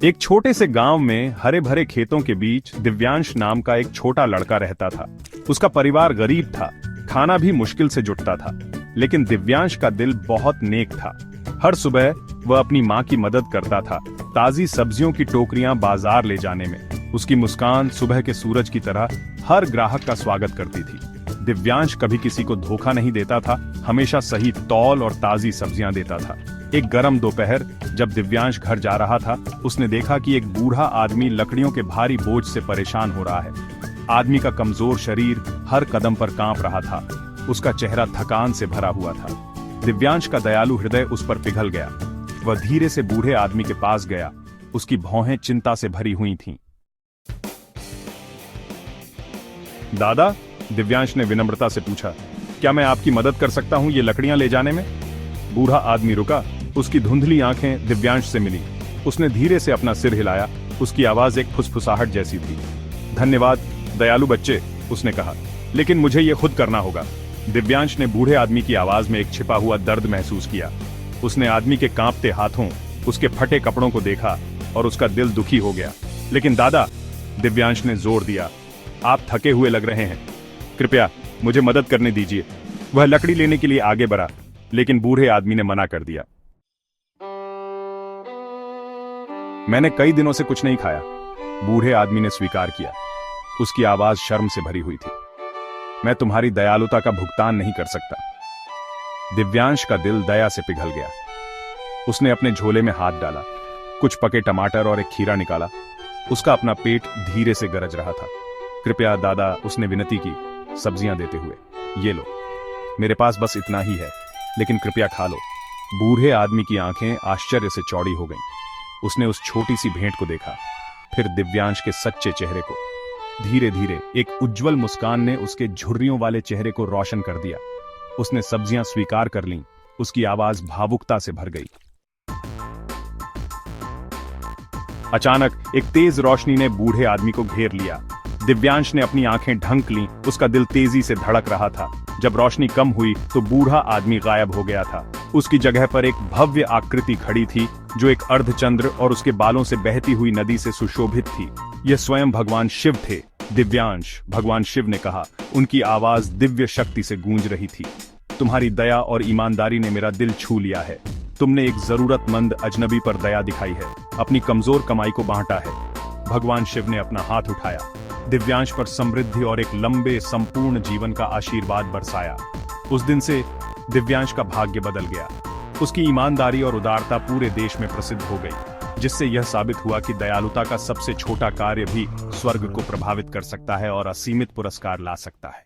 एक छोटे से गांव में हरे भरे खेतों के बीच दिव्यांश नाम का एक छोटा लड़का रहता था। उसका परिवार गरीब था, खाना भी मुश्किल से जुटता था, लेकिन दिव्यांश का दिल बहुत नेक था। हर सुबह वह अपनी माँ की मदद करता था, ताजी सब्जियों की टोकरियां बाजार ले जाने में। उसकी मुस्कान सुबह के सूरज की तरह हर ग्राहक का स्वागत करती थी। दिव्यांश कभी किसी को धोखा नहीं देता था, हमेशा सही तौल और ताजी सब्जियां देता था। एक गर्म दोपहर जब दिव्यांश घर जा रहा था, उसने देखा कि एक बूढ़ा आदमी लकड़ियों के भारी बोझ से परेशान हो रहा है। आदमी का कमजोर शरीर हर कदम पर कांप रहा था, उसका चेहरा थकान से भरा हुआ था। दिव्यांश का दयालु हृदय उस पर पिघल गया। वह धीरे से बूढ़े आदमी के पास गया, उसकी भौहें चिंता से भरी हुई थीं। दादा, दिव्यांश ने विनम्रता से पूछा, क्या मैं आपकी मदद कर सकता हूं ये लकड़ियां ले जाने में? बूढ़ा आदमी रुका, उसकी धुंधली आंखें दिव्यांश से मिली। उसने धीरे से अपना सिर हिलाया, उसकी आवाज एक फुसफुसाहट जैसी थी। धन्यवाद दयालु बच्चे, उसने कहा, लेकिन मुझे ये खुद करना होगा। दिव्यांश ने बूढ़े आदमी की आवाज में एक छिपा हुआ दर्द महसूस किया। उसने आदमी के कांपते हाथों, उसके फटे कपड़ों को देखा और उसका दिल दुखी हो गया। लेकिन दादा, दिव्यांश ने जोर दिया, आप थके हुए लग रहे हैं, कृपया मुझे मदद करने दीजिए। वह लकड़ी लेने के लिए आगे बढ़ा, लेकिन बूढ़े आदमी ने मना कर दिया। मैंने कई दिनों से कुछ नहीं खाया, बूढ़े आदमी ने स्वीकार किया। उसकी आवाज शर्म से भरी हुई थी। मैं तुम्हारी दयालुता का भुगतान नहीं कर सकता। दिव्यांश का दिल दया से पिघल गया। उसने अपने झोले में हाथ डाला, कुछ पके टमाटर और एक खीरा निकाला। उसका अपना पेट धीरे से गरज रहा था। कृपया दादा, उसने विनती की, सब्जियां देते हुए। ये लो, मेरे पास बस इतना ही है, लेकिन कृपया खा लो। बूढ़े आदमी की आंखें आश्चर्य से चौड़ी हो गईं। उसने उस छोटी सी भेंट को देखा, फिर दिव्यांश के सच्चे चेहरे को। धीरे धीरे एक उज्जवल मुस्कान ने उसके झुर्रियों वाले चेहरे को रोशन कर दिया। उसने सब्जियां स्वीकार कर लीं, उसकी आवाज भावुकता से भर गई। अचानक एक तेज रोशनी ने बूढ़े आदमी को घेर लिया। दिव्यांश ने अपनी आंखें ढंक लीं, उसका दिल तेजी से धड़क रहा था। जब रोशनी कम हुई तो बूढ़ा आदमी गायब हो गया था। उसकी जगह पर एक भव्य आकृति खड़ी थी, जो एक अर्धचंद्र और उसके बालों से बहती हुई नदी से सुशोभित थी। यह स्वयं भगवान शिव थे। दिव्यांश, भगवान शिव ने कहा, उनकी आवाज दिव्य शक्ति से गूंज रही थी। तुम्हारी दया और ईमानदारी ने मेरा दिल छू लिया है। तुमने एक जरूरतमंद अजनबी पर दया दिखाई है, अपनी कमजोर कमाई को बांटा है। भगवान शिव ने अपना हाथ उठाया, दिव्यांश पर समृद्धि और एक लंबे संपूर्ण जीवन का आशीर्वाद बरसाया। उस दिन से दिव्यांश का भाग्य बदल गया। उसकी ईमानदारी और उदारता पूरे देश में प्रसिद्ध हो गई, जिससे यह साबित हुआ कि दयालुता का सबसे छोटा कार्य भी स्वर्ग को प्रभावित कर सकता है और असीमित पुरस्कार ला सकता है।